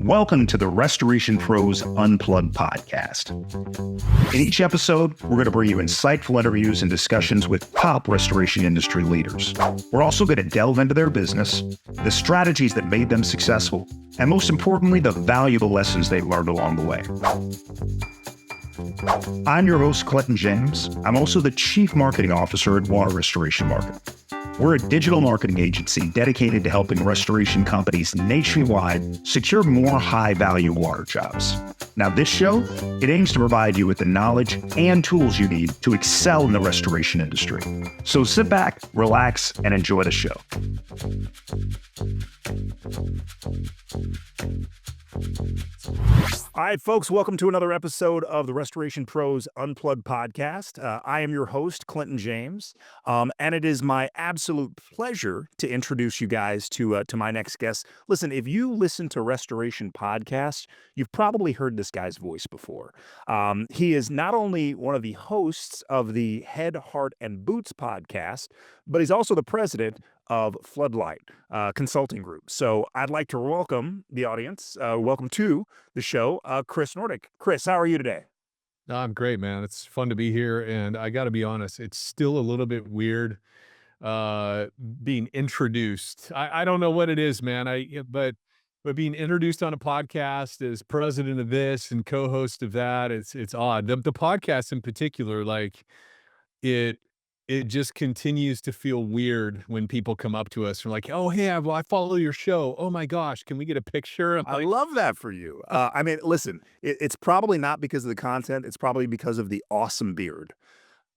Welcome to the Restoration Pros Unplugged podcast. In each episode, we're going to bring you insightful interviews and discussions with top restoration industry leaders. We're also going to delve into their business, the strategies that made them successful, and most importantly, the valuable lessons they've learned along the way. I'm your host, Clinton James. I'm also the Chief Marketing Officer at Water Restoration Market. We're a digital marketing agency dedicated to helping restoration companies nationwide secure more high-value water jobs. Now, this show, it aims to provide you with the knowledge and tools you need to excel in the restoration industry. So sit back, relax, and enjoy the show. All right, folks, welcome to another episode of the Restoration Pros Unplugged podcast. I am your host, Clinton James, and it is my absolute pleasure to introduce you guys to my next guest. Listen, if you listen to Restoration podcasts, you've probably heard this guy's voice before. He is not only one of the hosts of the Head, Heart, and Boots podcast, but he's also the president of Floodlight Consulting Group. So I'd like to welcome the audience. Welcome to the show, Chris Nordyke. Chris, how are you today? No, I'm great, man. It's fun to be here, and I got to be honest, it's still a little bit weird being introduced. I don't know what it is, man. But being introduced on a podcast as president of this and co-host of that, it's odd. The podcast in particular, like it it just continues to feel weird when people come up to us and like, "Oh, hey, I follow your show. Oh my gosh, can we get a picture?" I'm I like, love that for you. I mean, listen, it's probably not because of the content. It's probably because of the awesome beard.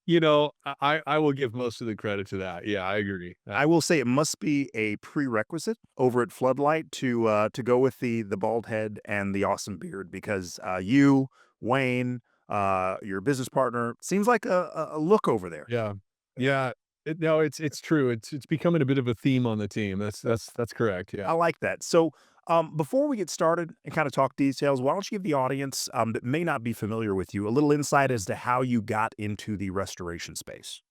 I will give most of the credit to that. Yeah, I agree. I will say it must be a prerequisite over at Floodlight to go with the bald head and the awesome beard because you, Wayne, your business partner, seems like a look over there. Yeah. Yeah. No, it's true. It's becoming a bit of a theme on the team. That's correct. Yeah. I like that. So, before we get started and kind of talk details, why don't you give the audience that may not be familiar with you a little insight as to how you got into the restoration space?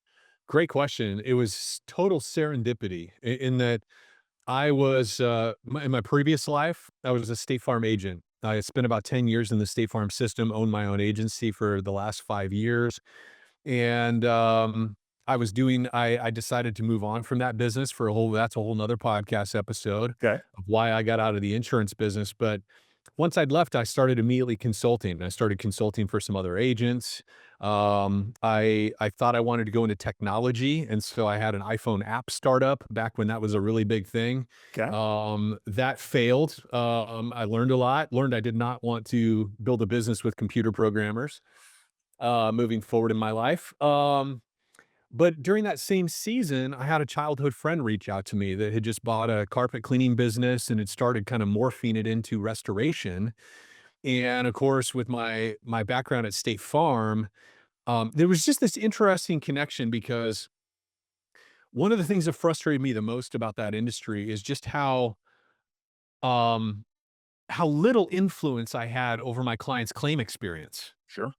Great question. It was total serendipity in that I was in my previous life, I was a State Farm agent. I spent about 10 years in the State Farm system, owned my own agency for the last 5 years. And I decided to move on from that business for that's a whole nother podcast episode Okay. of why I got out of the insurance business. But once I'd left, I started immediately consulting. I started consulting for some other agents. I thought I wanted to go into technology, and so I had an iPhone app startup back when that was a really big thing. Okay. That failed. I learned a lot. Learned I did not want to build a business with computer programmers moving forward in my life. But during that same season, I had a childhood friend reach out to me that had just bought a carpet cleaning business and had started kind of morphing it into restoration. And of course, with my background at State Farm, there was just this interesting connection because one of the things that frustrated me the most about that industry is just um, how little influence I had over my client's claim experience. Sure.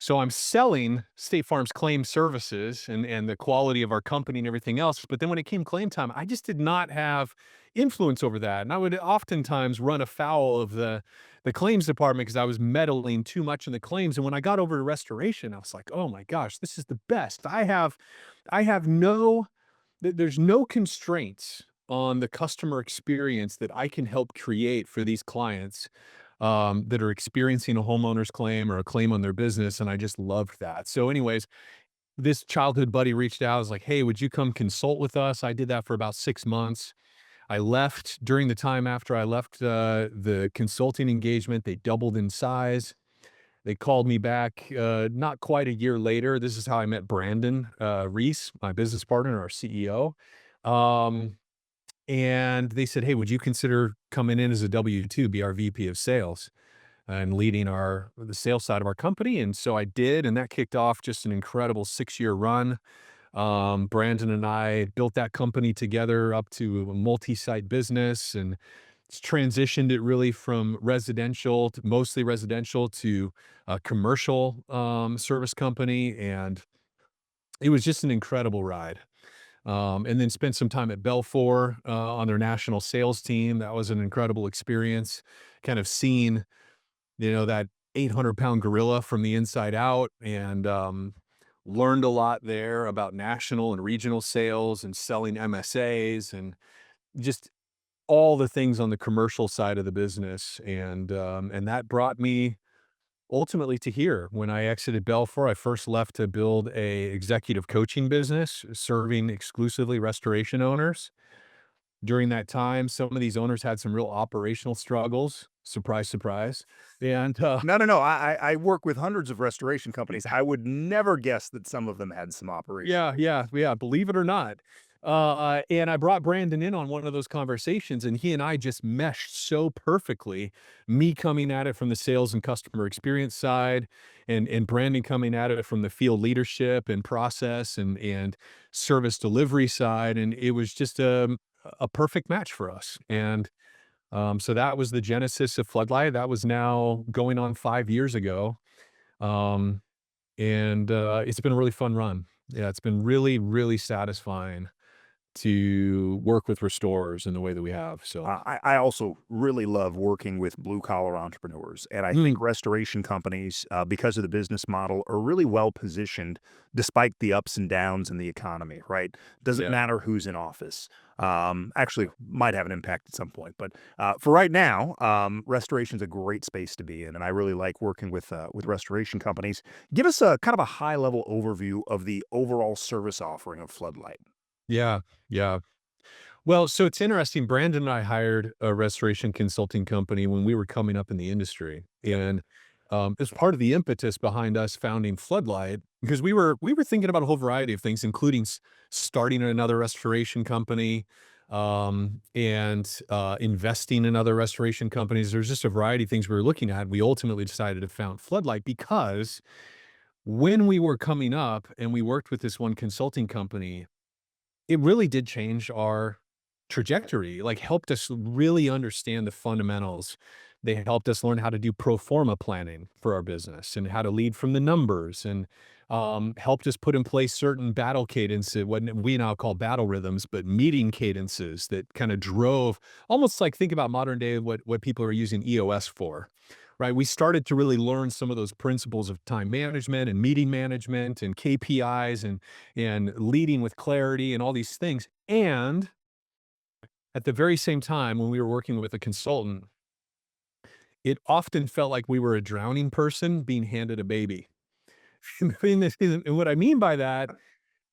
So I'm selling State Farm's claim services and the quality of our company and everything else. But then when it came claim time, I just did not have influence over that. And I would oftentimes run afoul of the claims department because I was meddling too much in the claims. And when I got over to restoration, I was like, oh my gosh, this is the best. I have there's no constraints on the customer experience that I can help create for these clients that are experiencing a homeowner's claim or a claim on their business. And I just loved that. So anyways, this childhood buddy reached out. I was like, hey, would you come consult with us? I did that for about 6 months. I left during the time after I left the consulting engagement. They doubled in size. They called me back not quite a year later. This is how I met Brandon Reese, my business partner, our CEO. And they said, hey, would you consider coming in as a W-2, be our VP of sales and leading the sales side of our company? And so I did, and that kicked off just an incredible 6-year run. Brandon and I built that company together up to a multi-site business and it's transitioned it really from residential to mostly residential to a commercial service company. And it was just an incredible ride. and then spent some time at Belfour on their national sales team. That was an incredible experience, kind of seeing, that 800-pound gorilla from the inside out, and learned a lot there about national and regional sales and selling MSAs and just all the things on the commercial side of the business. And that brought me ultimately to here. When I exited Belfour, I first left to build a executive coaching business serving exclusively restoration owners. During that time, some of these owners had some real operational struggles. Surprise, surprise. And No, no, no. I work with hundreds of restoration companies. I would never guess that some of them had some operation. yeah, yeah, yeah, believe it or not. And I brought Brandon in on one of those conversations, and he and I just meshed so perfectly. Me coming at it from the sales and customer experience side, and Brandon coming at it from the field leadership and process and service delivery side, and it was just a perfect match for us. And so that was the genesis of Floodlight. That was now going on 5 years ago. Um, and it's been a really fun run. Yeah, it's been really, really satisfying to work with restorers in the way that we have. So, I also really love working with blue collar entrepreneurs. And I mm, think restoration companies, because of the business model, are really well positioned despite the ups and downs in the economy, right? Doesn't yeah, matter who's in office. Actually, might have an impact at some point. But for right now, restoration is a great space to be in. And I really like working with restoration companies. Give us a kind of a high level overview of the overall service offering of Floodlight. yeah, yeah. Well, so it's interesting. Brandon and I hired a restoration consulting company when we were coming up in the industry, and it's part of the impetus behind us founding Floodlight because we were thinking about a whole variety of things, including starting another restoration company, and investing in other restoration companies. There's just a variety of things we were looking at. We ultimately decided to found Floodlight because when we were coming up and we worked with this one consulting company, it really did change our trajectory, like, helped us really understand the fundamentals. They helped us learn how to do pro forma planning for our business and how to lead from the numbers, and helped us put in place certain battle cadences, what we now call battle rhythms, but meeting cadences that kinda drove almost like think about modern day what people are using EOS for, right? We started to really learn some of those principles of time management and meeting management and KPIs and leading with clarity and all these things. And at the very same time, when we were working with a consultant, it often felt like we were a drowning person being handed a baby. And what I mean by that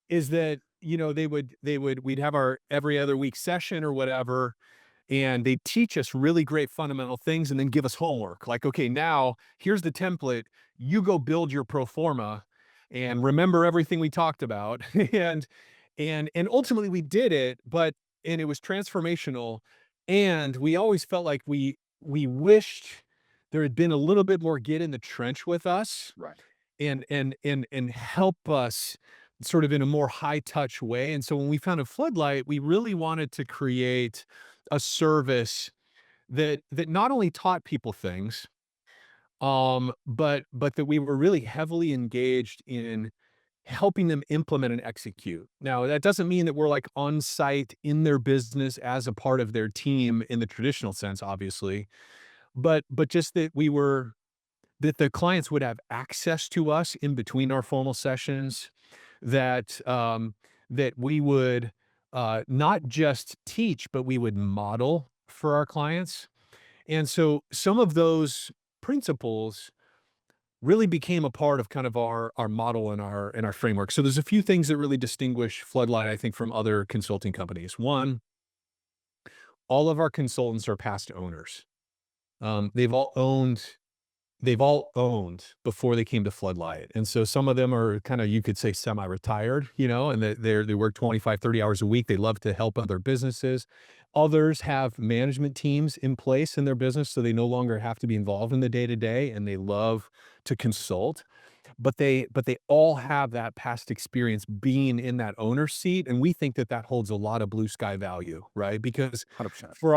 is that, we'd have our every other week session or whatever, and they teach us really great fundamental things and then give us homework. Like, okay, now here's the template. You go build your pro forma and remember everything we talked about. And ultimately we did it, but and it was transformational. And we always felt like we wished there had been a little bit more get in the trench with us Right. and help us sort of in a more high touch way. And so when we found a Floodlight, we really wanted to create a service that not only taught people things, but that we were really heavily engaged in helping them implement and execute. Now, that doesn't mean that we're like on site in their business as a part of their team in the traditional sense, obviously, but just that we were that the clients would have access to us in between our formal sessions, that we would, not just teach, but we would model for our clients. And so some of those principles really became a part of kind of our model and our framework. So there's a few things that really distinguish Floodlight, I think, from other consulting companies. One, all of our consultants are past owners. They've all owned before they came to Floodlight. And so some of them are kind of, you could say, semi-retired, and they work 25, 30 hours a week. They love to help other businesses. Others have management teams in place in their business, so they no longer have to be involved in the day-to-day, and they love to consult. But they all have that past experience being in that owner seat, and we think that that holds a lot of blue sky value, right? Because 100%. for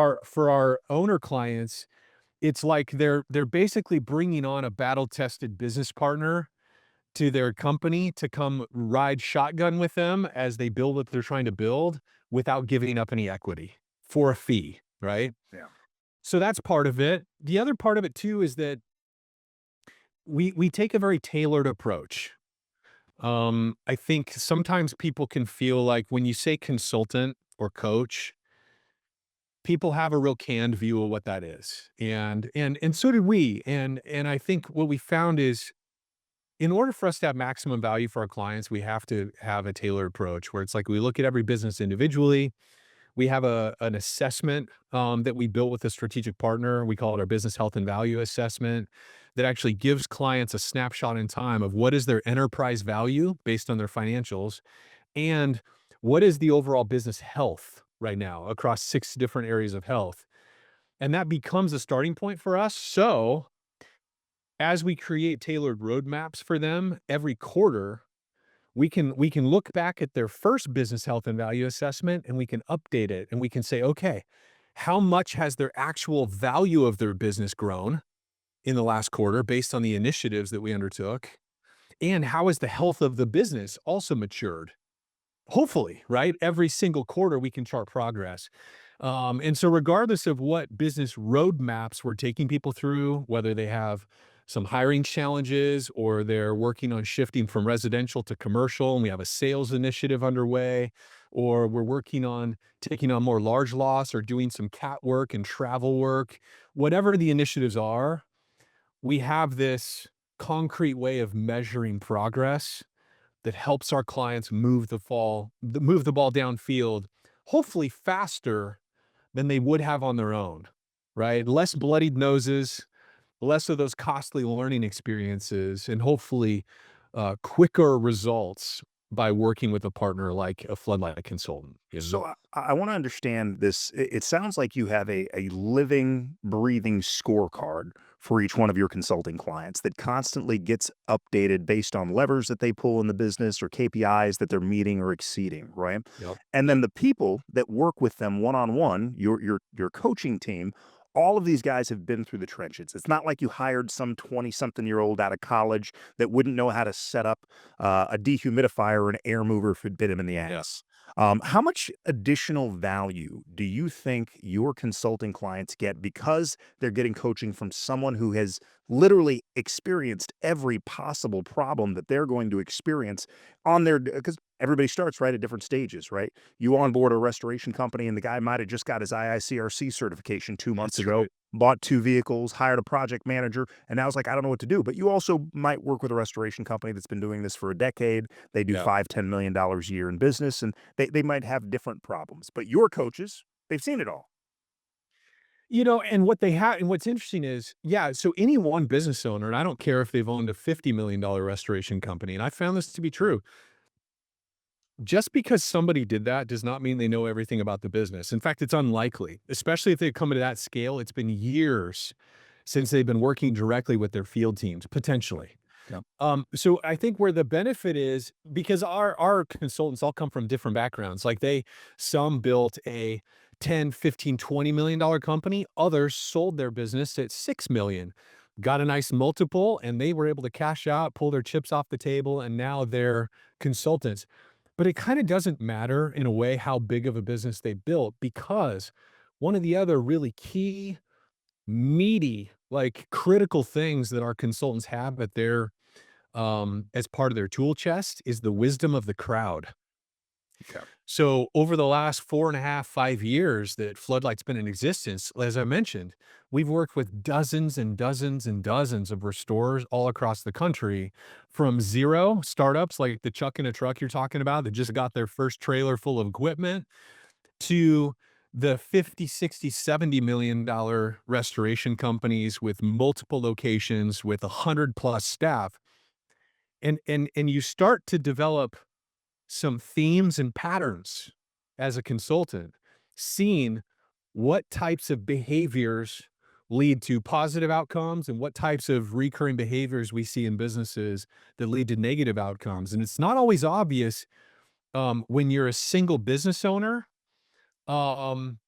our owner clients, it's like they're basically bringing on a battle-tested business partner to their company to come ride shotgun with them as they build what they're trying to build without giving up any equity for a fee, right? Yeah. So that's part of it. The other part of it too is that we take a very tailored approach. I think sometimes people can feel like when you say consultant or coach, people have a real canned view of what that is. And so did we. And I think what we found is in order for us to have maximum value for our clients, we have to have a tailored approach where it's like we look at every business individually. We have an assessment that we built with a strategic partner. We call it our business health and value assessment that actually gives clients a snapshot in time of what is their enterprise value based on their financials and what is the overall business health right now across 6 different areas of health. And that becomes a starting point for us. So as we create tailored roadmaps for them every quarter, we can look back at their first business health and value assessment and we can update it and we can say, okay, how much has their actual value of their business grown in the last quarter based on the initiatives that we undertook? And how has the health of the business also matured? Hopefully, right? Every single quarter we can chart progress. And so regardless of what business roadmaps we're taking people through, whether they have some hiring challenges or they're working on shifting from residential to commercial and we have a sales initiative underway, or we're working on taking on more large loss or doing some cat work and travel work, whatever the initiatives are, we have this concrete way of measuring progress that helps our clients move the ball downfield, hopefully faster than they would have on their own, right? Less bloodied noses, less of those costly learning experiences, and hopefully quicker results by working with a partner like a Floodlight consultant. You know? So I want to understand this. It sounds like you have a living, breathing scorecard for each one of your consulting clients that constantly gets updated based on levers that they pull in the business or KPIs that they're meeting or exceeding, right? Yep. And then the people that work with them one on one, your coaching team, all of these guys have been through the trenches. It's not like you hired some 20-something-year-old out of college that wouldn't know how to set up a dehumidifier or an air mover if it bit him in the Yeah. ass. How much additional value do you think your consulting clients get because they're getting coaching from someone who has literally experienced every possible problem that they're going to experience on their, because everybody starts right at different stages, right? You onboard a restoration company and the guy might have just got his IICRC certification 2 months That's ago, right. bought 2 vehicles, hired a project manager, and now it's like, I don't know what to do. But you also might work with a restoration company that's been doing this for a decade. They do Yeah. $5-10 million a year in business, and they might have different problems. But your coaches, they've seen it all. You know, and what they have, and what's interesting is, yeah, so any one business owner, and I don't care if they've owned a $50 million restoration company, and I found this to be true. Just because somebody did that does not mean they know everything about the business. In fact, it's unlikely, especially if they come to that scale. It's been years since they've been working directly with their field teams, potentially. Yep. So I think where the benefit is because our consultants all come from different backgrounds. Like some built a 10, 15, $20 million company. Others sold their business at 6 million, got a nice multiple, and they were able to cash out, pull their chips off the table, and now they're consultants. But it kind of doesn't matter in a way how big of a business they built because one of the other really key, meaty, like critical things that our consultants have at their as part of their tool chest is the wisdom of the crowd. Okay. So over the last 4.5, 5 years that Floodlight's been in existence, as I mentioned, we've worked with dozens and dozens and dozens of restorers all across the country from zero startups like the Chuck in a Truck you're talking about that just got their first trailer full of equipment to the 50, 60, $70 million restoration companies with multiple locations with 100 plus staff. And you start to develop some themes and patterns as a consultant, seeing what types of behaviors lead to positive outcomes and what types of recurring behaviors we see in businesses that lead to negative outcomes. And it's not always obvious when you're a single business owner um,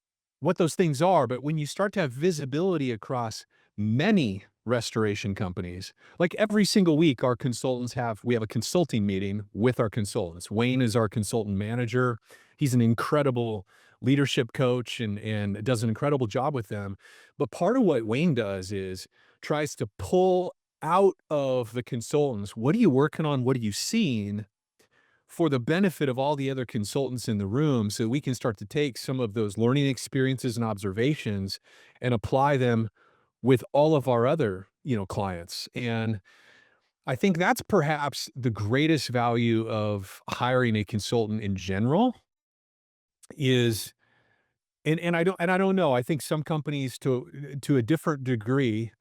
what those things are, but when you start to have visibility across many restoration companies. Like every single week, we have a consulting meeting with our consultants. Wayne is our consultant manager. He's an incredible leadership coach and does an incredible job with them. But part of what Wayne does is tries to pull out of the consultants, what are you working on? What are you seeing? For the benefit of all the other consultants in the room, so we can start to take some of those learning experiences and observations and apply them with all of our other, clients. And I think that's perhaps the greatest value of hiring a consultant in general is and I don't know, I think some companies to a different degree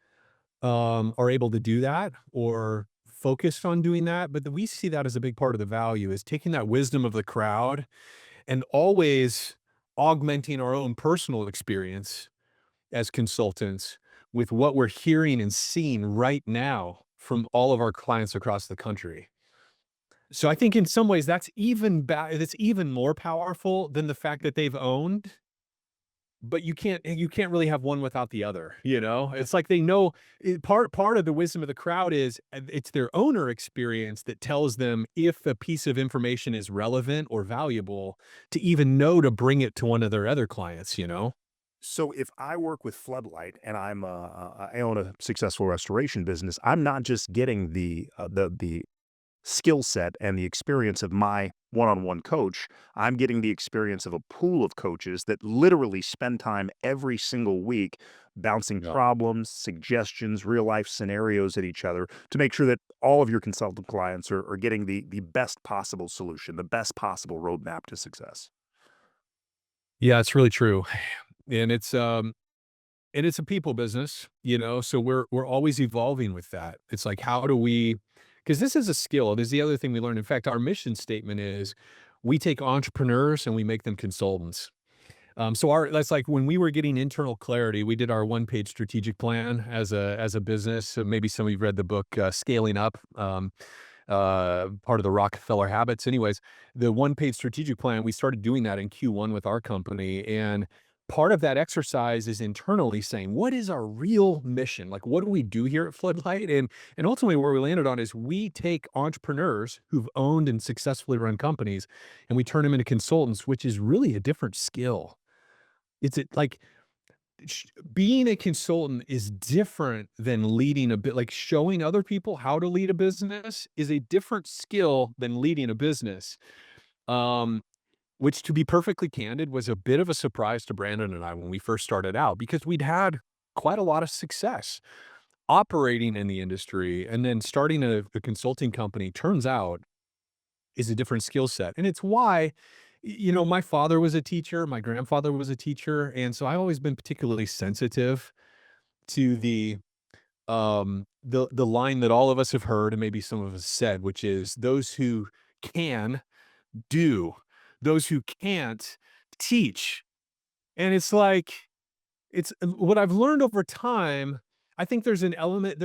are able to do that or focused on doing that. But we see that as a big part of the value is taking that wisdom of the crowd and always augmenting our own personal experience as consultants with what we're hearing and seeing right now from all of our clients across the country. So I think in some ways that's even more powerful than the fact that they've owned, but you can't really have one without the other, you know? It's like they know part of the wisdom of the crowd is it's their owner experience that tells them if a piece of information is relevant or valuable to even know to bring it to one of their other clients, you know? So if I work with Floodlight and I own a successful restoration business, I'm not just getting the skill set and the experience of my one-on-one coach. I'm getting the experience of a pool of coaches that literally spend time every single week bouncing Yeah. problems, suggestions, real life scenarios at each other to make sure that all of your consultant clients are getting the best possible solution, the best possible roadmap to success. Yeah, it's really true. And it's a people business, so we're always evolving with that. It's like, how do we because this is a skill. This is the other thing we learned. In fact, our mission statement is we take entrepreneurs and we make them consultants. So that's like when we were getting internal clarity, we did our one-page strategic plan as a business. So maybe some of you read the book Scaling Up. Part of the Rockefeller habits. Anyways, the one-page strategic plan, we started doing that in Q1 with our company. And part of that exercise is internally saying, what is our real mission? Like, what do we do here at Floodlight? And ultimately where we landed on is we take entrepreneurs who've owned and successfully run companies and we turn them into consultants, which is really a different skill. It's like being a consultant is different than leading a bit like showing other people how to lead a business is a different skill than leading a business. Um, which to be perfectly candid was a bit of a surprise to Brandon and I when we first started out because we'd had quite a lot of success operating in the industry and then starting a consulting company turns out is a different skill set. And it's why, my father was a teacher, my grandfather was a teacher. And so I've always been particularly sensitive to the line that all of us have heard and maybe some of us said, which is those who can do, those who can't teach. And it's like, it's what I've learned over time. I think there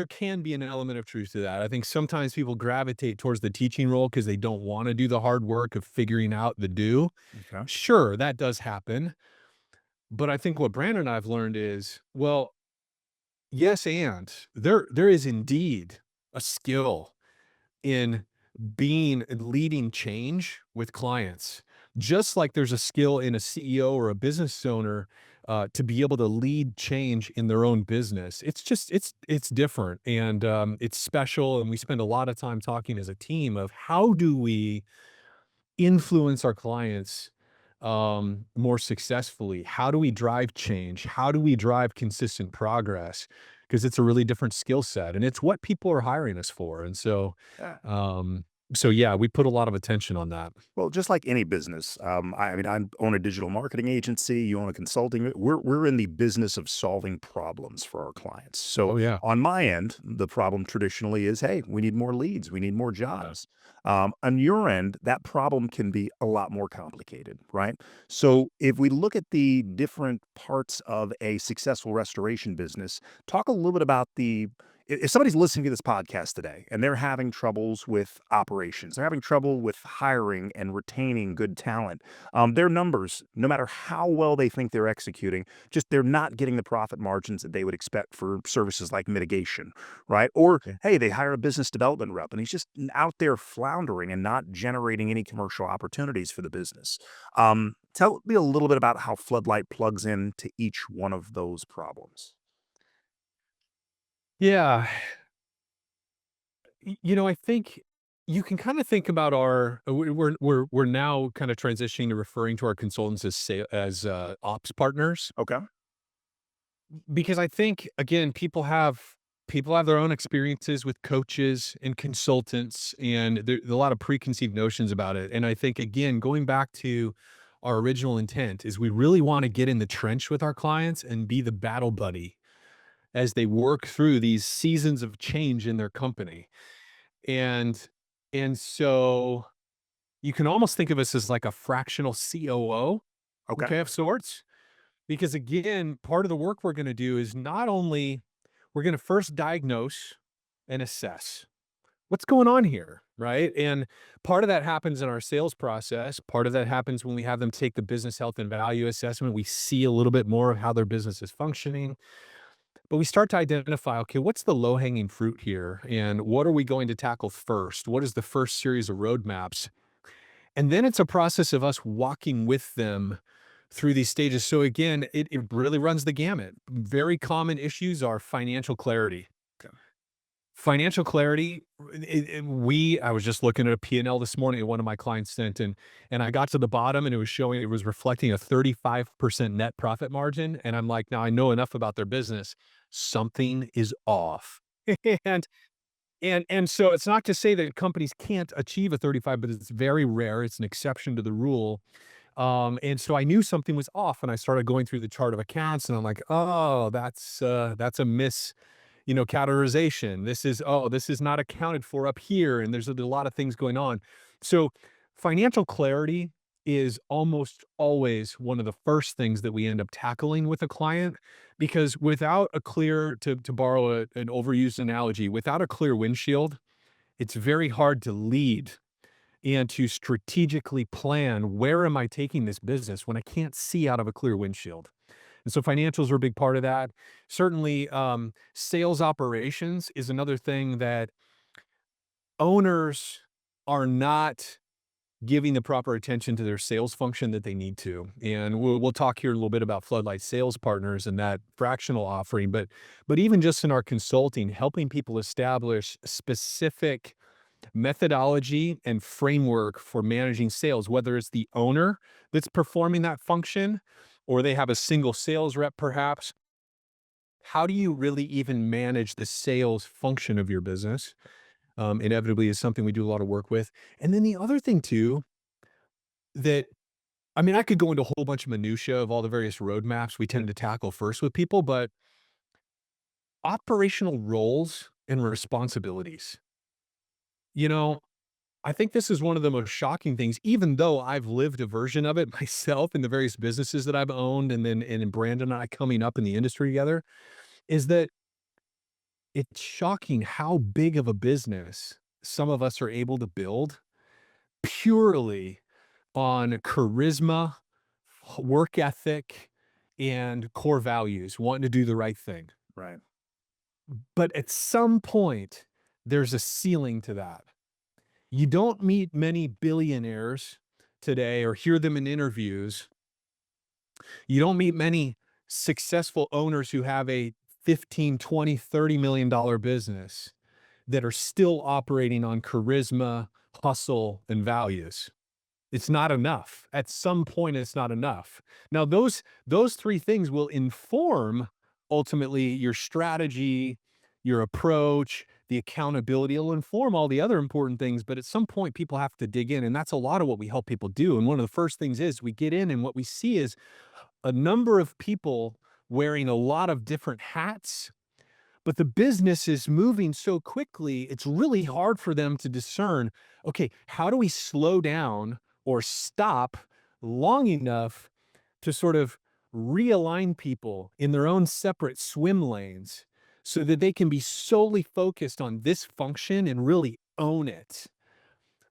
can be an element of truth to that. I think sometimes people gravitate towards the teaching role because they don't want to do the hard work of figuring out the do. Okay. Sure, that does happen. But I think what Brandon and I've learned is, well, yes, and there is indeed a skill in being and leading change with clients. Just like there's a skill in a CEO or a business owner to be able to lead change in their own business. It's just it's different and it's special. And we spend a lot of time talking as a team of how do we influence our clients more successfully? How do we drive change? How do we drive consistent progress? Because it's a really different skill set and it's what people are hiring us for. And um, so yeah, we put a lot of attention on that. Well, just like any business, I mean, I own a digital marketing agency. You own a consulting. We're in the business of solving problems for our clients. So Oh yeah. on my end, the problem traditionally is, hey, we need more leads, we need more Yeah. jobs. On your end, that problem can be a lot more complicated, right? So if we look at the different parts of a successful restoration business, talk a little bit about the if somebody's listening to this podcast today and they're having troubles with operations, they're having trouble with hiring and retaining good talent, their numbers, no matter how well they think they're executing, just they're not getting the profit margins that they would expect for services like mitigation, right? Or, Yeah. hey, they hire a business development rep and he's just out there floundering and not generating any commercial opportunities for the business. Tell me a little bit about how Floodlight plugs into each one of those problems. Yeah. I think you can kind of think about we're now kind of transitioning to referring to our consultants as ops partners, Okay. because I think again people have their own experiences with coaches and consultants, and there's a lot of preconceived notions about it. And I think again, going back to our original intent, is we really want to get in the trench with our clients and be the battle buddy as they work through these seasons of change in their company. And and so you can almost think of us as like a fractional COO, Okay. okay, of sorts. Because again, part of the work we're going to do is not only we're going to first diagnose and assess what's going on here, right? And part of that happens in our sales process. Part of that happens when we have them take the business health and value assessment. We see a little bit more of how their business is functioning. But we start to identify, okay, what's the low hanging fruit here? And what are we going to tackle first? What is the first series of roadmaps? And then it's a process of us walking with them through these stages. So again, it really runs the gamut. Very common issues are financial clarity. Okay. Financial clarity, I was just looking at a P&L this morning that one of my clients sent, and I got to the bottom and it was reflecting a 35% net profit margin. And I'm like, now I know enough about their business. Something is off. and and so it's not to say that companies can't achieve a 35, but it's very rare. It's an exception to the rule. And so I knew something was off, and I started going through the chart of accounts, and I'm like, oh, that's a miss, categorization. This is not accounted for up here. And there's a lot of things going on. So financial clarity is almost always one of the first things that we end up tackling with a client, because without a clear, to borrow an overused analogy, without a clear windshield, it's very hard to lead and to strategically plan, where am I taking this business when I can't see out of a clear windshield? And so financials are a big part of that. Certainly, sales operations is another thing that owners are not giving the proper attention to their sales function that they need to. And we'll talk here a little bit about Floodlight Sales Partners and that fractional offering, but even just in our consulting, helping people establish specific methodology and framework for managing sales, whether it's the owner that's performing that function or they have a single sales rep perhaps. How do you really even manage the sales function of your business? Inevitably is something we do a lot of work with. And then the other thing too, that I mean, I could go into a whole bunch of minutia of all the various roadmaps we tend to tackle first with people, but operational roles and responsibilities. You know, I think this is one of the most shocking things, even though I've lived a version of it myself in the various businesses that I've owned, and Brandon and I coming up in the industry together, is that it's shocking how big of a business some of us are able to build purely on charisma, work ethic, and core values, wanting to do the right thing. Right. But at some point, there's a ceiling to that. You don't meet many billionaires today or hear them in interviews. You don't meet many successful owners who have a 15, 20, $30 million business that are still operating on charisma, hustle, and values. It's not enough. At some point, it's not enough. Now, those three things will inform ultimately your strategy, your approach, the accountability. It'll inform all the other important things, but at some point, people have to dig in, and that's a lot of what we help people do. And one of the first things is we get in, and what we see is a number of people wearing a lot of different hats, but the business is moving so quickly, it's really hard for them to discern, okay, how do we slow down or stop long enough to sort of realign people in their own separate swim lanes so that they can be solely focused on this function and really own it.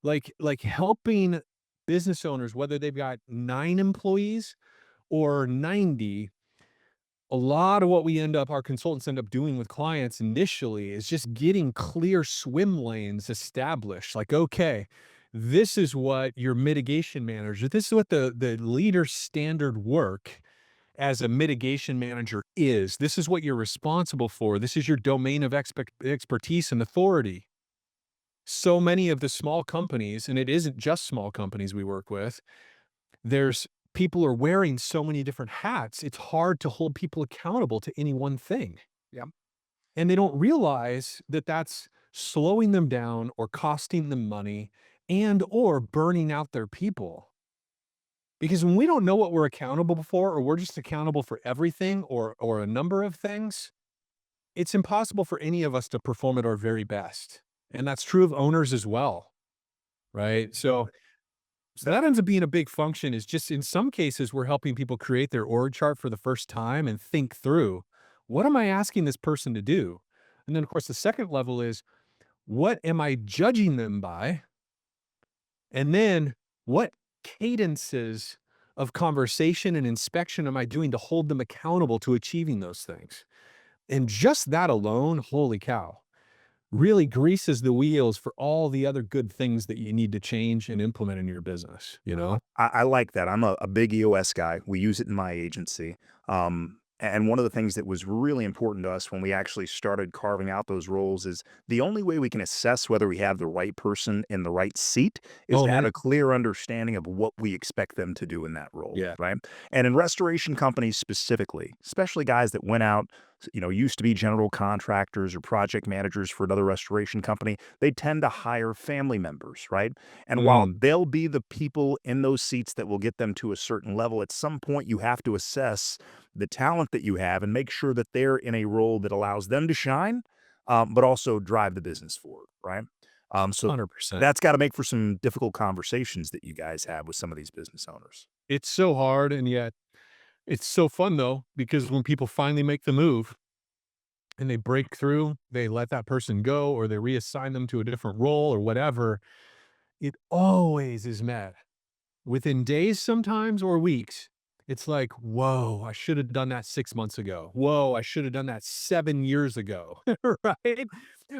Like helping business owners, whether they've got 9 employees or 90, a lot of what our consultants end up doing with clients initially is just getting clear swim lanes established. Like, okay, this is what your mitigation manager, this is what the leader standard work as a mitigation manager is. This is what you're responsible for. This is your domain of expertise and authority. So many of the small companies, and it isn't just small companies we work with, there's people are wearing so many different hats, it's hard to hold people accountable to any one thing. Yep. And they don't realize that that's slowing them down or costing them money and or burning out their people. Because when we don't know what we're accountable for, or we're just accountable for everything or a number of things, it's impossible for any of us to perform at our very best. And that's true of owners as well, right? So that ends up being a big function is just in some cases, we're helping people create their org chart for the first time and think through, what am I asking this person to do? And then, of course, the second level is, what am I judging them by? And then, what cadences of conversation and inspection am I doing to hold them accountable to achieving those things? And just that alone, holy cow, really greases the wheels for all the other good things that you need to change and implement in your business, you know? I like that. I'm a big EOS guy. We use it in my agency. And one of the things that was really important to us when we actually started carving out those roles is the only way we can assess whether we have the right person in the right seat is Oh, to have man. a clear understanding of what we expect them to do in that role, Yeah. right? And in restoration companies specifically, especially guys that went out, used to be general contractors or project managers for another restoration company, they tend to hire family members, right? And while Mm, they'll be the people in those seats that will get them to a certain level, at some point you have to assess the talent that you have and make sure that they're in a role that allows them to shine, but also drive the business forward, right? So 100%. that's got to make for some difficult conversations that you guys have with some of these business owners. It's so hard, and yet it's so fun, though, because when people finally make the move and they break through, they let that person go or they reassign them to a different role or whatever, it always is met within days sometimes or weeks. It's like, "Whoa, I should have done that 6 months ago. Whoa, I should have done that 7 years ago." Right?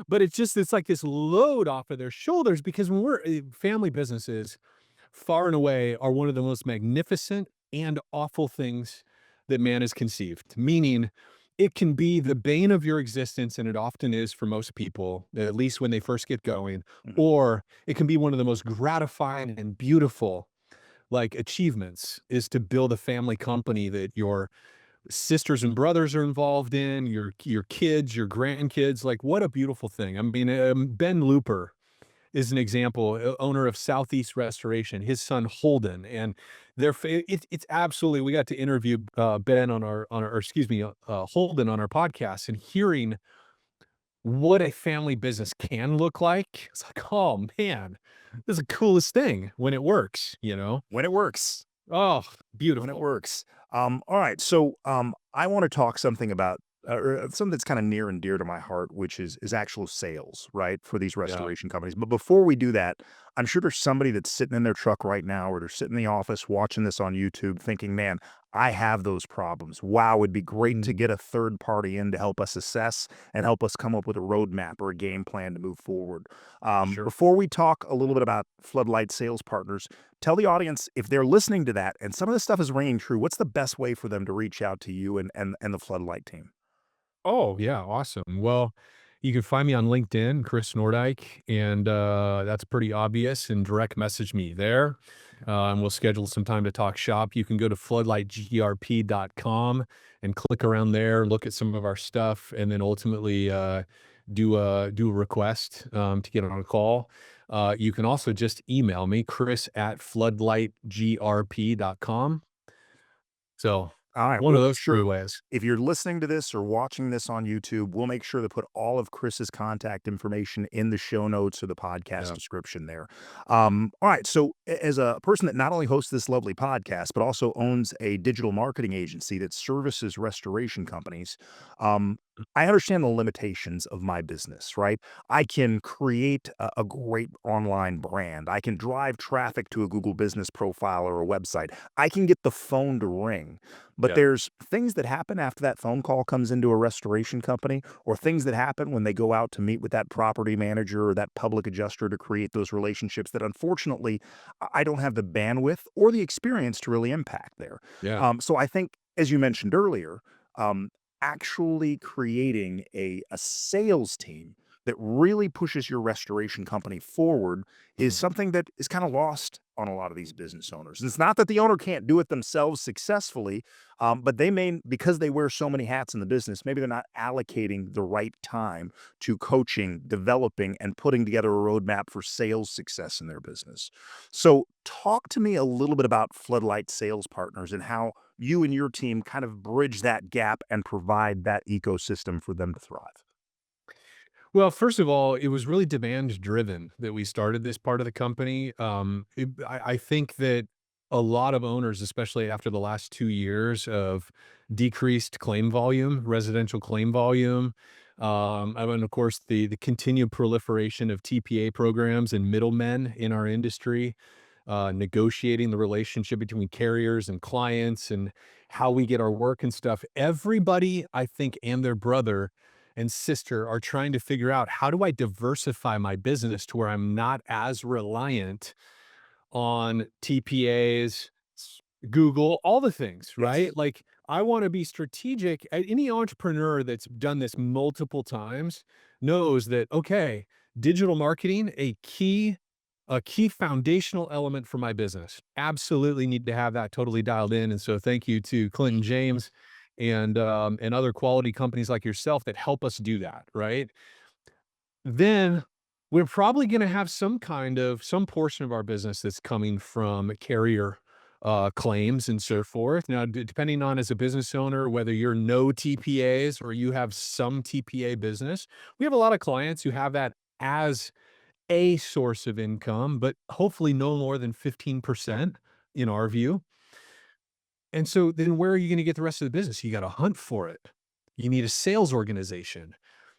But it's like this load off of their shoulders because when we're family businesses, far and away are one of the most magnificent and awful things that man has conceived. Meaning, it can be the bane of your existence, and it often is for most people, at least when they first get going, Mhm. or it can be one of the most gratifying and beautiful like achievements is to build a family company that your sisters and brothers are involved in, your kids, your grandkids. Like, what a beautiful thing. I mean, Ben Looper is an example, owner of Southeast Restoration, his son Holden, and it's absolutely. We got to interview Ben or excuse me, Holden on our podcast, and hearing what a family business can look like. It's like, oh man, this is the coolest thing when it works. You know? When it works. Oh, When it beautiful. works. All right. So I want to talk something about or something that's kind of near and dear to my heart, which is actual sales, right, for these Yeah. restoration companies. But before we do that, I'm sure there's somebody that's sitting in their truck right now, or they're sitting in the office watching this on YouTube, thinking, "Man, I have those problems. Wow, it'd be great to Mm, get a third party in to help us assess and help us come up with a roadmap or a game plan to move forward." sure. Before we talk a little bit about Floodlight Sales Partners, tell the audience if they're listening to that and some of this stuff is ringing true, what's the best way for them to reach out to you and the Floodlight team? Oh, yeah, awesome. Well, you can find me on LinkedIn, Chris Nordyke, and that's pretty obvious. And direct message me there, and we'll schedule some time to talk shop. You can go to floodlightgrp.com and click around there, look at some of our stuff, and then ultimately do a request to get on a call. You can also just email me, Chris at floodlightgrp.com. So All right. one We'll of make those three sure ways. if you're listening to this or watching this on YouTube, we'll make sure to put all of Chris's contact information in the show notes or the podcast Yeah. description there. All right. So, as a person that not only hosts this lovely podcast, but also owns a digital marketing agency that services restoration companies, I understand the limitations of my business, right? I can create a great online brand. I can drive traffic to a Google business profile or a website. I can get the phone to ring. But Yeah. there's things that happen after that phone call comes into a restoration company, or things that happen when they go out to meet with that property manager or that public adjuster to create those relationships that unfortunately I don't have the bandwidth or the experience to really impact there. Yeah. So I think, as you mentioned earlier, um, actually creating a sales team that really pushes your restoration company forward is Mhm. something that is kind of lost on a lot of these business owners. And it's not that the owner can't do it themselves successfully, but they may, because they wear so many hats in the business, maybe they're not allocating the right time to coaching, developing, and putting together a roadmap for sales success in their business. So, talk to me a little bit about Floodlight Sales Partners and how you and your team kind of bridge that gap and provide that ecosystem for them to thrive. Well, first of all, it was really demand driven that we started this part of the company. I think that a lot of owners, especially after the last 2 years of decreased claim volume, residential claim volume, and of course the continued proliferation of TPA programs and middlemen in our industry, negotiating the relationship between carriers and clients and how we get our work and stuff. Everybody, I think, and their brother and sister are trying to figure out, how do I diversify my business to where I'm not as reliant on TPAs, Google, all the things, right? Yes. Like, I want to be strategic. Any entrepreneur that's done this multiple times knows that, okay, digital marketing, a key foundational element for my business. Absolutely need to have that totally dialed in. And so thank you to Clinton James and other quality companies like yourself that help us do that, right? Then we're probably going to have some portion of our business that's coming from carrier claims and so forth. Now, depending on, as a business owner, whether you're no TPAs or you have some TPA business, we have a lot of clients who have that as a source of income, but hopefully no more than 15% in our view. And so then where are you gonna get the rest of the business? You gotta hunt for it. You need a sales organization.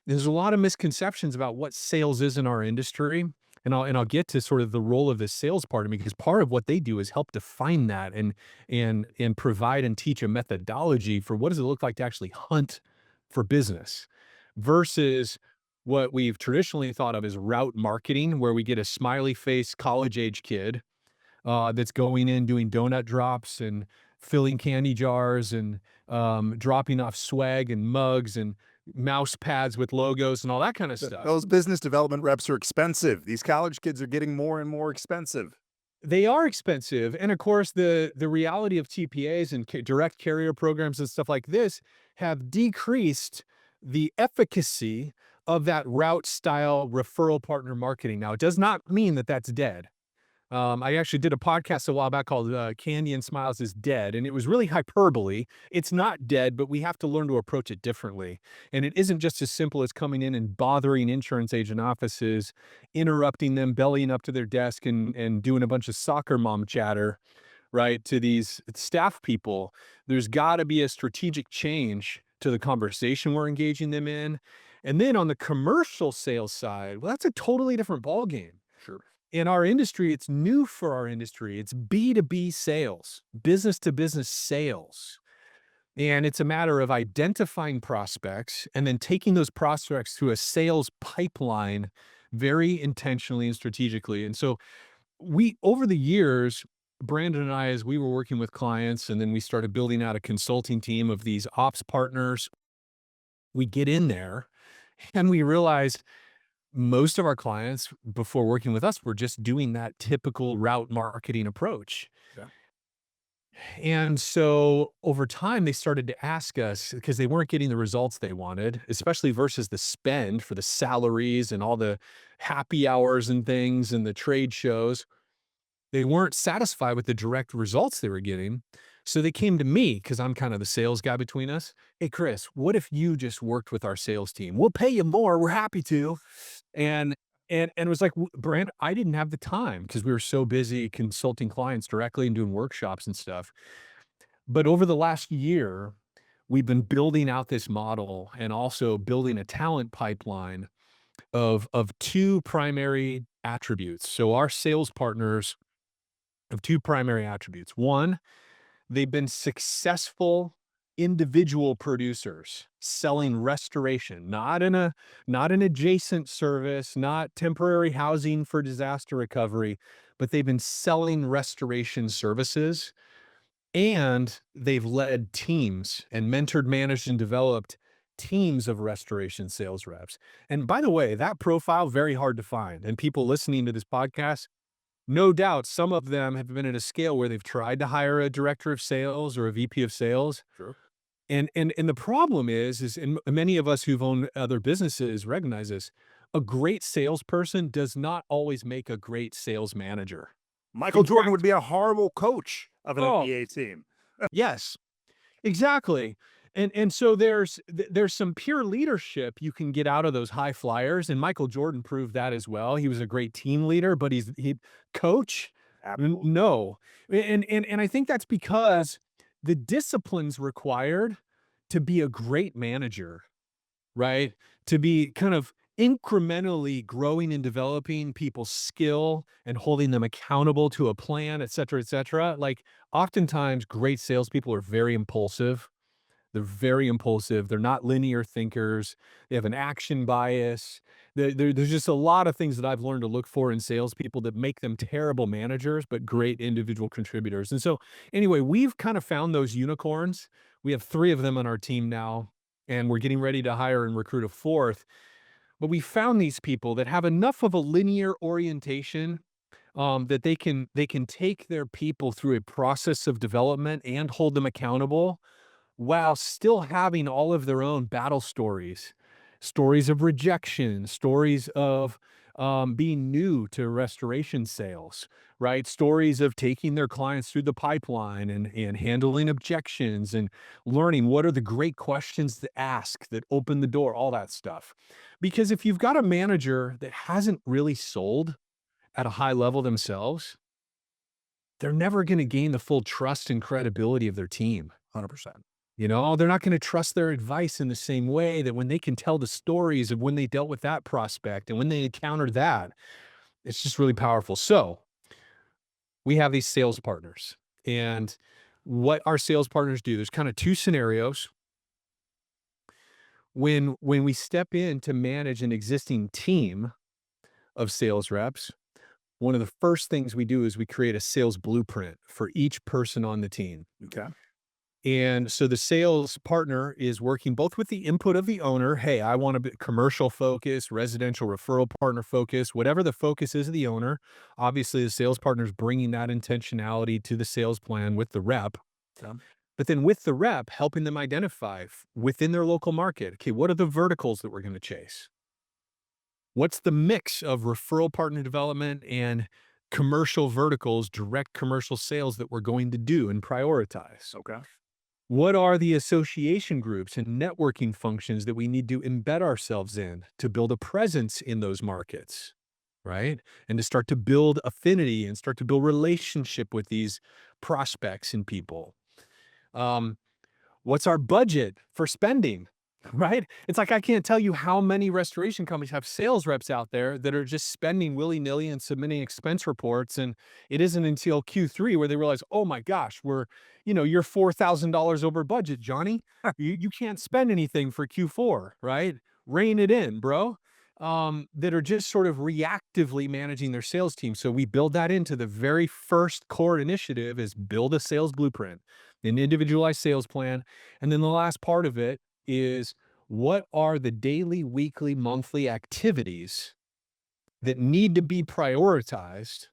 There's a lot of misconceptions about what sales is in our industry, and I'll get to sort of the role of the sales part of me, because part of what they do is help define that and provide and teach a methodology for what does it look like to actually hunt for business versus what we've traditionally thought of as route marketing, where we get a smiley face college age kid that's going in doing donut drops and filling candy jars and dropping off swag and mugs and mouse pads with logos and all that kind of stuff. Those business development reps are expensive. These college kids are getting more and more expensive. They are expensive, and of course, the reality of TPAs and direct carrier programs and stuff like this have decreased the efficacy of that route style referral partner marketing. Now, it does not mean that that's dead. I actually did a podcast a while back called Candy and Smiles is Dead, and it was really hyperbole. It's not dead, but we have to learn to approach it differently. And it isn't just as simple as coming in and bothering insurance agent offices, interrupting them, bellying up to their desk and doing a bunch of soccer mom chatter, right, to these staff people. There's got to be a strategic change to the conversation we're engaging them in. And then on the commercial sales side, well, that's a totally different ballgame. Sure. In our industry, it's new for our industry. It's B2B sales, business to business sales. And it's a matter of identifying prospects and then taking those prospects through a sales pipeline very intentionally and strategically. And so over the years, Brandon and I, as we were working with clients, and then we started building out a consulting team of these ops partners, we get in there and we realize most of our clients before working with us were just doing that typical route marketing approach. Yeah. And so over time, they started to ask us, because they weren't getting the results they wanted, especially versus the spend for the salaries and all the happy hours and things and the trade shows. They weren't satisfied with the direct results they were getting. So they came to me, because I'm kind of the sales guy between us. Hey, Chris, what if you just worked with our sales team? We'll pay you more. We're happy to. And and it was like, Brand, I didn't have the time because we were so busy consulting clients directly and doing workshops and stuff. But over the last year, we've been building out this model and also building a talent pipeline of two primary attributes. So our sales partners have two primary attributes. One, they've been successful individual producers selling restoration, not an adjacent service, not temporary housing for disaster recovery, but they've been selling restoration services, and they've led teams and mentored, managed, and developed teams of restoration sales reps. And by the way, that profile very hard to find. And people listening to this podcast, no doubt some of them have been at a scale where they've tried to hire a director of sales or a VP of sales. Sure. And the problem is and many of us who've owned other businesses recognize this, a great salesperson does not always make a great sales manager. Michael In Jordan would fact, be a horrible coach of an oh, NBA team. yes, exactly. And so there's some pure leadership you can get out of those high flyers, and Michael Jordan proved that as well. He was a great team leader, but he coach? Absolutely. No. And I think that's because the disciplines required to be a great manager, right? To be kind of incrementally growing and developing people's skill and holding them accountable to a plan, et cetera, et cetera. Like, oftentimes great salespeople are very impulsive. They're very impulsive. They're not linear thinkers. They have an action bias. There's just a lot of things that I've learned to look for in salespeople that make them terrible managers, but great individual contributors. And so, anyway, we've kind of found those unicorns. We have 3 of them on our team now, and we're getting ready to hire and recruit a 4th. But we found these people that have enough of a linear orientation, that they can take their people through a process of development and hold them accountable while still having all of their own battle stories, stories of rejection, stories of being new to restoration sales, right? Stories of taking their clients through the pipeline and handling objections and learning what are the great questions to ask that open the door, all that stuff. Because if you've got a manager that hasn't really sold at a high level themselves, they're never going to gain the full trust and credibility of their team. 100%. You know, they're not going to trust their advice in the same way that when they can tell the stories of when they dealt with that prospect and when they encountered that, it's just really powerful. So we have these sales partners, and what our sales partners do, there's kind of 2 scenarios. When we step in to manage an existing team of sales reps, one of the first things we do is we create a sales blueprint for each person on the team. Okay. And so the sales partner is working both with the input of the owner. Hey, I want to be commercial focus, residential referral partner focus, whatever the focus is of the owner. Obviously, the sales partner is bringing that intentionality to the sales plan with the rep. Yeah. But then with the rep, helping them identify within their local market. Okay, what are the verticals that we're going to chase? What's the mix of referral partner development and commercial verticals, direct commercial sales that we're going to do and prioritize? Okay. What are the association groups and networking functions that we need to embed ourselves in to build a presence in those markets, right? And to start to build affinity and start to build relationship with these prospects and people. Um, what's our budget for spending? Right? It's like I can't tell you how many restoration companies have sales reps out there that are just spending willy-nilly and submitting expense reports. And it isn't until Q3 where they realize, oh my gosh, you're $4,000 over budget, Johnny. You can't spend anything for Q4, right? Rein it in, bro. That are just sort of reactively managing their sales team. So we build that into the very first core initiative is build a sales blueprint, an individualized sales plan. And then the last part of it is what are the daily, weekly, monthly activities that need to be prioritized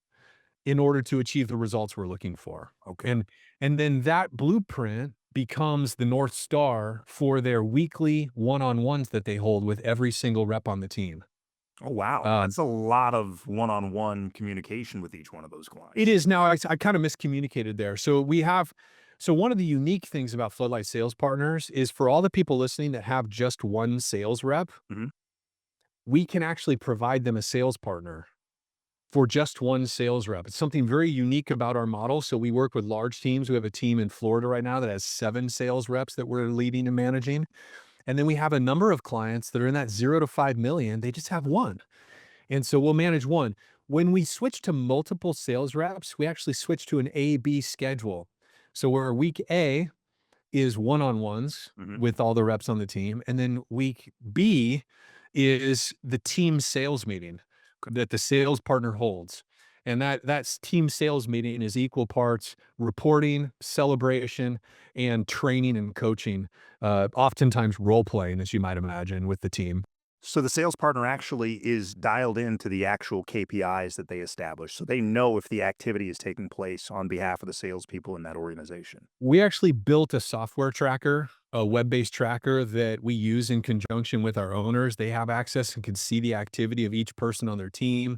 in order to achieve the results we're looking for. Okay. And then that blueprint becomes the North Star for their weekly one-on-ones that they hold with every single rep on the team. Oh, wow. Um, That's a lot of one-on-one communication with each one of those clients. It is now. I kind of miscommunicated there. So one of the unique things about Floodlight Sales Partners is for all the people listening that have just one sales rep, Mhm. we can actually provide them a sales partner for just one sales rep. It's something very unique about our model. So we work with large teams. We have a team in Florida right now that has 7 sales reps that we're leading and managing. And then we have a number of clients that are in that 0 to 5 million. They just have one. And so we'll manage one. When we switch to multiple sales reps, we actually switch to an A-B schedule. So where week A is one-on-ones Mhm. with all the reps on the team, and then week B is the team sales meeting that the sales partner holds. And that's team sales meeting is equal parts reporting, celebration, and training and coaching, oftentimes role playing, as you might imagine, with the team. So the sales partner actually is dialed into the actual KPIs that they establish. So they know if the activity is taking place on behalf of the salespeople in that organization. We actually built a software tracker, a web-based tracker that we use in conjunction with our owners. They have access and can see the activity of each person on their team.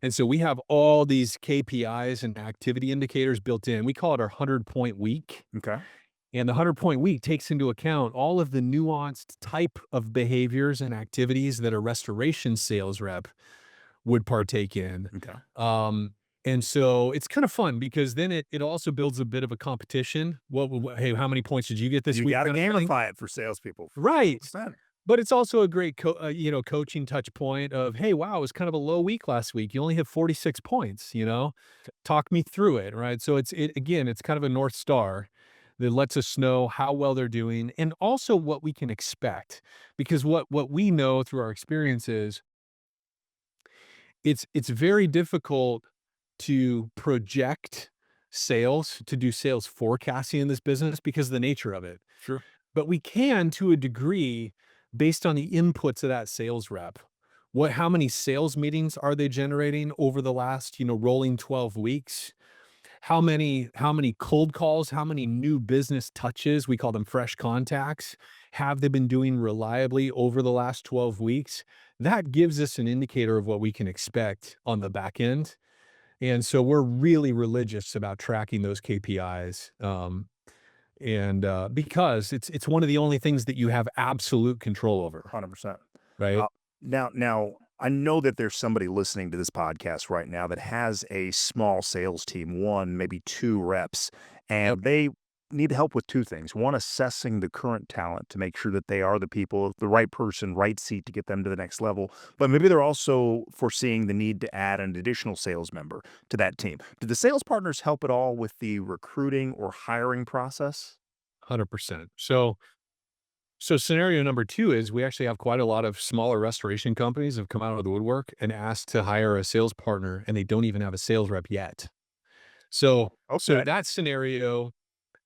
And so we have all these KPIs and activity indicators built in. We call it our 100-point week. Okay. And the 100-point week takes into account all of the nuanced type of behaviors and activities that a restoration sales rep would partake in. Okay. Um, and so it's kind of fun because then it also builds a bit of a competition. Hey, how many points did you get this You week? got to Kind of thing. gamify it for salespeople. Right. 100%. But it's also a great coaching touch point of, hey, wow, it was kind of a low week last week. You only have 46 points, talk me through it. Right. So it's kind of a North Star that lets us know how well they're doing and also what we can expect. Because what we know through our experiences, it's very difficult to project sales, to do sales forecasting in this business because of the nature of it. Sure. But we can, to a degree, based on the inputs of that sales rep. How many sales meetings are they generating over the last, rolling 12 weeks? How many cold calls, how many new business touches, we call them fresh contacts, have they been doing reliably over the last 12 weeks? That gives us an indicator of what we can expect on the back end. And so we're really religious about tracking those KPIs. Because it's one of the only things that you have absolute control over, 100%. right? Now, I know that there's somebody listening to this podcast right now that has a small sales team, 1, maybe 2 reps, and they need help with 2 things. 1, assessing the current talent to make sure that they are the people, the right person, right seat to get them to the next level. But maybe they're also foreseeing the need to add an additional sales member to that team. Do the sales partners help at all with the recruiting or hiring process? 100%. So scenario number 2 is we actually have quite a lot of smaller restoration companies have come out of the woodwork and asked to hire a sales partner, and they don't even have a sales rep yet. So Okay. that scenario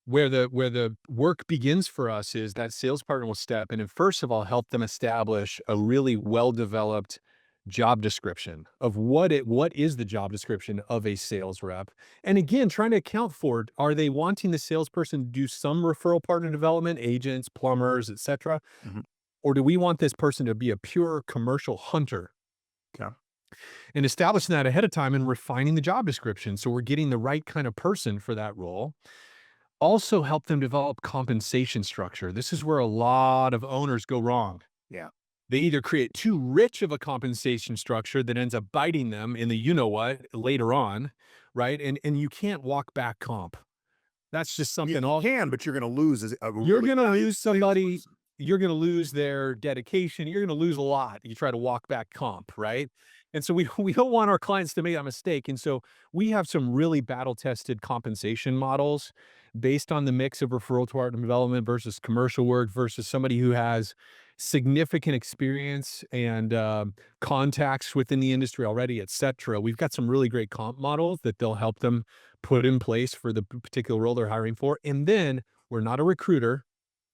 where the work begins for us is that sales partner will step in and first of all help them establish a really well-developed job description of what is the job description of a sales rep. And again, trying to account for it. Are they wanting the salesperson to do some referral partner development, agents, plumbers, etc.? Mhm. Or do we want this person to be a pure commercial hunter? Okay. And establishing that ahead of time and refining the job description so we're getting the right kind of person for that role. Also help them develop compensation structure. This is where a lot of owners go wrong. Yeah. They either create too rich of a compensation structure that ends up biting them in the you know what later on, right? And you can't walk back comp. That's just You something all can, but you're gonna lose as a you're really gonna valuable lose somebody, salesperson. you're gonna lose their dedication, you're gonna lose a lot. You try to walk back comp, right? And so we we don't want our clients to make that mistake. And so we have some really battle-tested compensation models based on the mix of referral to art and development versus commercial work versus somebody who has significant experience and contacts within the industry already, et cetera. We've got some really great comp models that they'll help them put in place for the particular role they're hiring for. And then we're not a recruiter.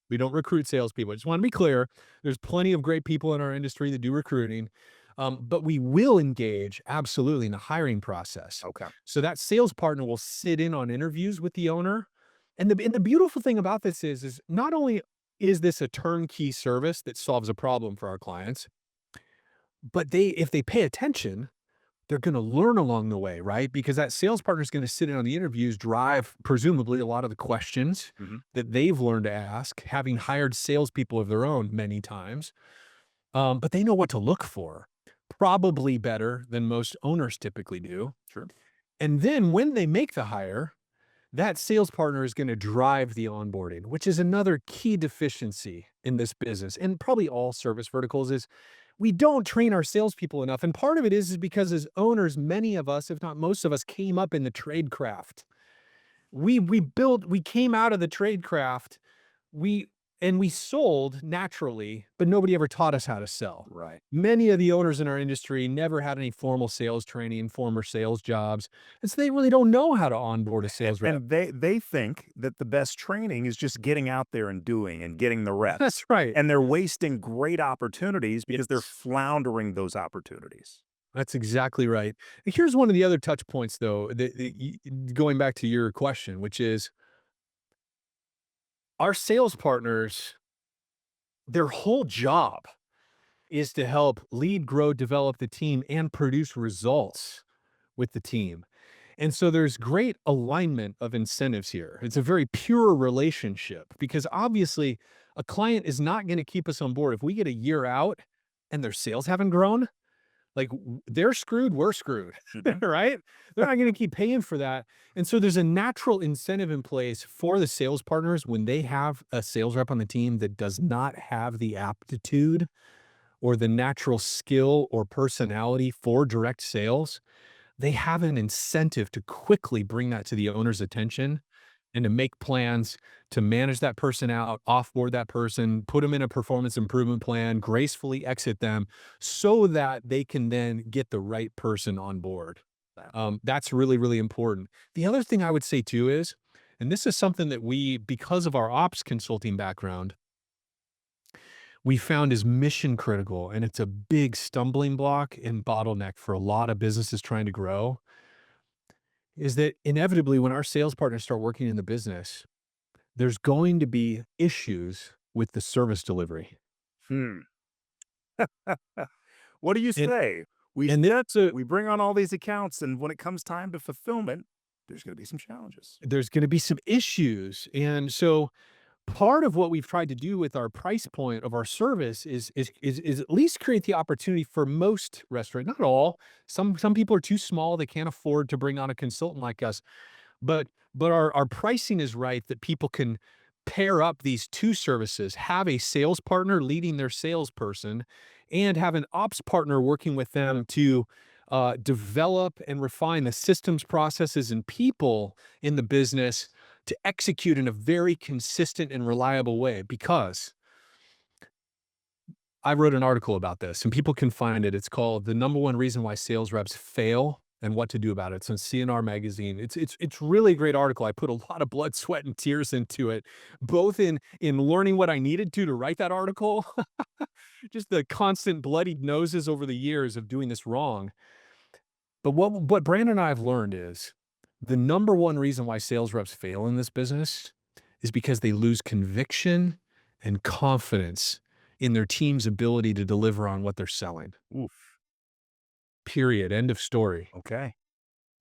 We don't recruit salespeople. I just want to be clear. There's plenty of great people in our industry that do recruiting, but we will engage absolutely in the hiring process. Okay. So that sales partner will sit in on interviews with the owner. And the beautiful thing about this is not only is this a turnkey service that solves a problem for our clients, but if they pay attention, they're gonna learn along the way, right? Because that sales partner is gonna sit in on the interviews, drive presumably a lot of the questions Mhm. that they've learned to ask, having hired salespeople of their own many times. But they know what to look for. probably better than most owners typically do. Sure. And then when they make the hire, that sales partner is going to drive the onboarding, which is another key deficiency in this business and probably all service verticals is we don't train our salespeople enough. And part of it is because as owners, many of us, if not most of us, came up in the trade craft. We came out of the trade craft. We we sold naturally, but nobody ever taught us how to sell. Right. Many of the owners in our industry never had any formal sales training, former sales jobs, and so they really don't know how to onboard a sales rep. And they think that the best training is just getting out there and doing and getting the reps. That's right. And they're wasting great opportunities because they're Yes. floundering those opportunities. That's exactly right. And here's one of the other touch points, though, going back to your question, which is our sales partners, their whole job is to help lead, grow, develop the team and produce results with the team. And so there's great alignment of incentives here. It's a very pure relationship because obviously a client is not going to keep us on board. If we get a year out and their sales haven't grown, like they're screwed, we're screwed, Mhm. right? They're not going to keep paying for that. And so there's a natural incentive in place for the sales partners when they have a sales rep on the team that does not have the aptitude or the natural skill or personality for direct sales. They have an incentive to quickly bring that to the owner's attention and to make plans to manage that person out, offboard that person, put them in a performance improvement plan, gracefully exit them so that they can then get the right person on board. That's really, really important. The other thing I would say too is, and this is something that we, because of our ops consulting background, we found is mission critical and it's a big stumbling block and bottleneck for a lot of businesses trying to grow is that inevitably when our sales partners start working in the business, there's going to be issues with the service delivery. Hmm. What do you And say? We and that's a we bring on all these accounts, and when it comes time to fulfillment, there's going to be some challenges. there's going to be some issues. And so part of what we've tried to do with our price point of our service is at least create the opportunity for most restaurants, not all. Some people are too small, they can't afford to bring on a consultant like us. But our pricing is right that people can pair up these two services, have a sales partner leading their salesperson, and have an ops partner working with them to develop and refine the systems, processes, and people in the business to execute in a very consistent and reliable way. Because I wrote an article about this and people can find it. It's called The Number One Reason Why Sales Reps Fail and What to Do About It. It's on CNR magazine. It's really a great article. I put a lot of blood, sweat, and tears into it, both in learning what I needed to write that article, just the constant bloodied noses over the years of doing this wrong. But what Brandon and I have learned is the number one reason why sales reps fail in this business is because they lose conviction and confidence in their team's ability to deliver on what they're selling. Oof. Period. End of story. Okay.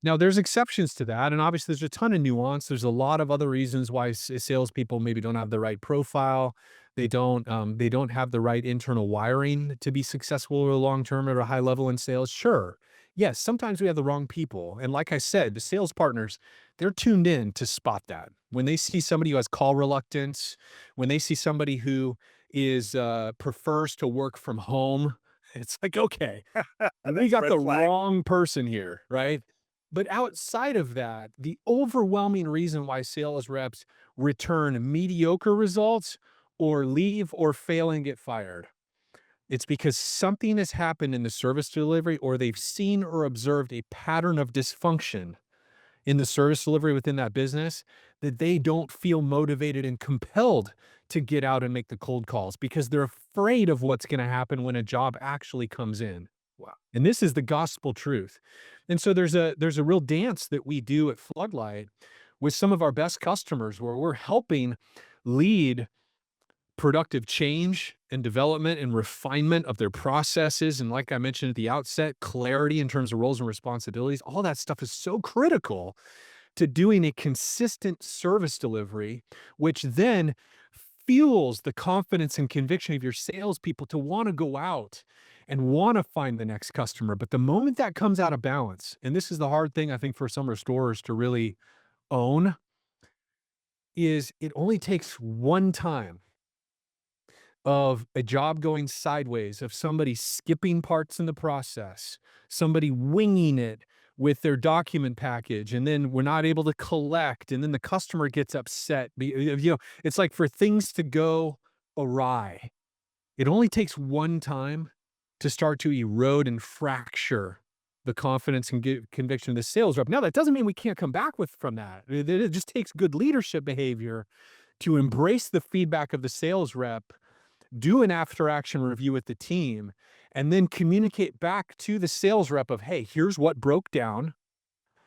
Now, there's exceptions to that, and obviously, there's a ton of nuance. There's a lot of other reasons why salespeople maybe don't have the right profile. They don't have the right internal wiring to be successful or long term at a high level in sales. Sure, yes, sometimes we have the wrong people, and like I said, the sales partners they're tuned in to spot that when they see somebody who has call reluctance, when they see somebody who is prefers to work from home. It's like okay, we That's got red the flag. wrong person here, right? But outside of that, the overwhelming reason why sales reps return mediocre results or leave or fail and get fired, it's because something has happened in the service delivery or they've seen or observed a pattern of dysfunction in the service delivery within that business that they don't feel motivated and compelled to get out and make the cold calls because they're afraid of what's going to happen when a job actually comes in. Wow. And this is the gospel truth. And so there's a real dance that we do at Floodlight with some of our best customers where we're helping lead productive change and development and refinement of their processes. And like I mentioned at the outset, clarity in terms of roles and responsibilities, all that stuff is so critical to doing a consistent service delivery, which then fuels the confidence and conviction of your salespeople to want to go out and want to find the next customer. But the moment that comes out of balance, and this is the hard thing I think for some restorers to really own, is it only takes one time of a job going sideways, of somebody skipping parts in the process, somebody winging it with their document package, and then we're not able to collect, and then the customer gets upset. It's like for things to go awry, it only takes one time to start to erode and fracture the confidence and conviction of the sales rep. Now, that doesn't mean we can't come back from that. It just takes good leadership behavior to embrace the feedback of the sales rep, do an after action review with the team, and then communicate back to the sales rep of, hey, here's what broke down.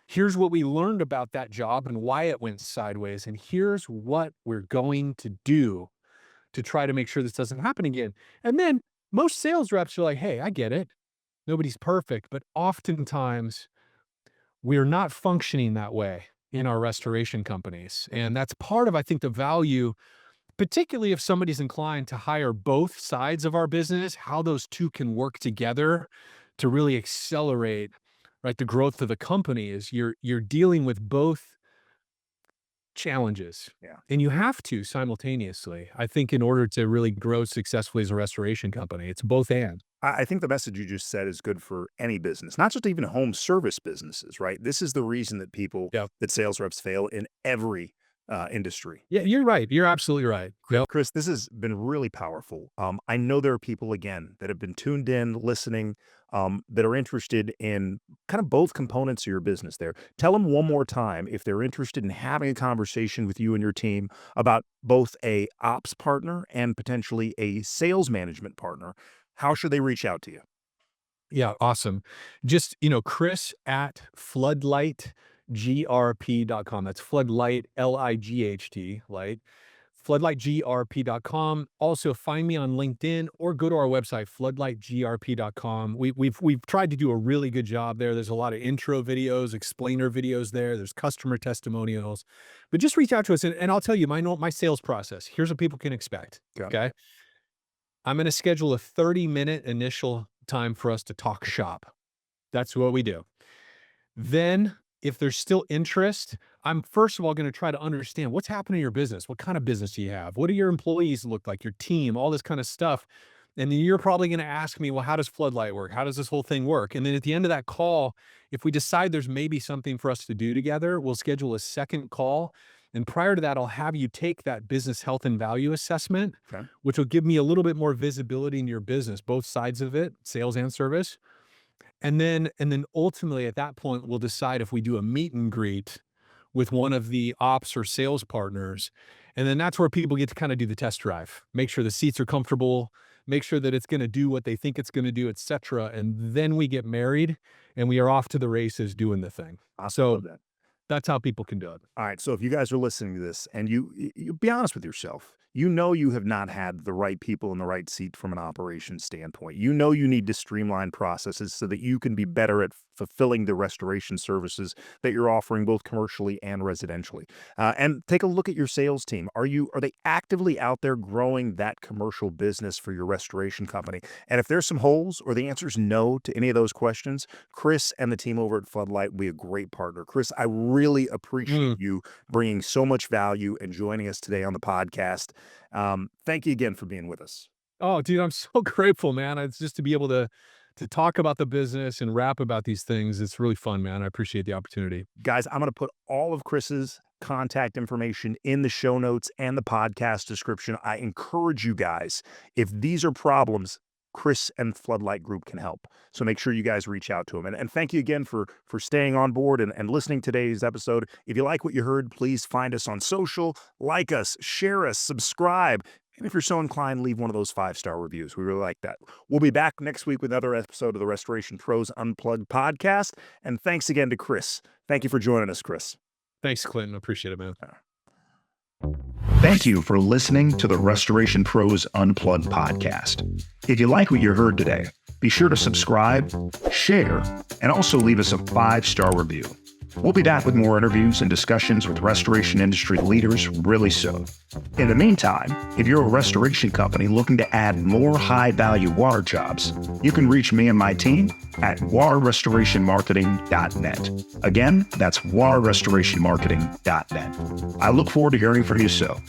Here's what we learned about that job and why it went sideways. And here's what we're going to do to try to make sure this doesn't happen again. And then most sales reps are like, hey, I get it. Nobody's perfect. But oftentimes we're not functioning that way in our restoration companies. And that's part of, I think, the value, particularly if somebody's inclined to hire both sides of our business, how those two can work together to really accelerate, right, the growth of the company. Is you're dealing with both challenges. Yeah. And you have to simultaneously, I think, in order to really grow successfully as a restoration company. It's both and. I think the message you just said is good for any business, not just even home service businesses, right? This is the reason that that sales reps fail in every industry. Yeah, you're right. You're absolutely right. Yep. Chris, this has been really powerful. I know there are people, again, that have been tuned in, listening, that are interested in kind of both components of your business there. Tell them one more time, if they're interested in having a conversation with you and your team about both a ops partner and potentially a sales management partner, how should they reach out to you? Yeah, awesome. Just, Chris at floodlightgrp.com. That's floodlight, Light, light. Floodlightgrp.com. Also, find me on LinkedIn or go to our website, floodlightgrp.com. We've tried to do a really good job there. There's a lot of intro videos, explainer videos there. There's customer testimonials. But just reach out to us, and I'll tell you my sales process. Here's what people can expect. Okay. I'm going to schedule a 30-minute initial time for us to talk shop. That's what we do. Then, if there's still interest, I'm first of all going to try to understand what's happening in your business. What kind of business do you have? What do your employees look like? Your team, all this kind of stuff. And then you're probably going to ask me, well, how does Floodlight work? How does this whole thing work? And then at the end of that call, if we decide there's maybe something for us to do together, we'll schedule a second call. And prior to that, I'll have you take that business health and value assessment, which will give me a little bit more visibility in your business, both sides of it, sales and service. And then ultimately at that point, we'll decide if we do a meet and greet with one of the ops or sales partners. And then that's where people get to kind of do the test drive, make sure the seats are comfortable, make sure that it's going to do what they think it's going to do, et cetera. And then we get married and we are off to the races doing the thing. So that's how people can do it. All right. So if you guys are listening to this and you be honest with yourself, you have not had the right people in the right seat from an operations standpoint. You need to streamline processes so that you can be better at fulfilling the restoration services that you're offering both commercially and residentially. And take a look at your sales team. Are they actively out there growing that commercial business for your restoration company? And if there's some holes or the answer is no to any of those questions, Chris and the team over at Floodlight will be a great partner. Chris, I really appreciate you bringing so much value and joining us today on the podcast. Thank you again for being with us. Oh, dude, I'm so grateful, man. It's just to be able to talk about the business and rap about these things. It's really fun, man. I appreciate the opportunity. Guys, I'm going to put all of Chris's contact information in the show notes and the podcast description. I encourage you guys, if these are problems, Chris and Floodlight Group can help. So make sure you guys reach out to them. And thank you again for staying on board and listening to today's episode. If you like what you heard, please find us on social, like us, share us, subscribe. And if you're so inclined, leave one of those 5-star reviews. We really like that. We'll be back next week with another episode of the Restoration Pros Unplugged podcast. And thanks again to Chris. Thank you for joining us, Chris. Thanks, Clinton. Appreciate it, man. Thank you for listening to the Restoration Pros Unplugged podcast. If you like what you heard today, be sure to subscribe, share, and also leave us a 5-star review. We'll be back with more interviews and discussions with restoration industry leaders really soon. In the meantime, if you're a restoration company looking to add more high-value water jobs, you can reach me and my team at waterrestorationmarketing.net. Again, that's waterrestorationmarketing.net. I look forward to hearing from you soon.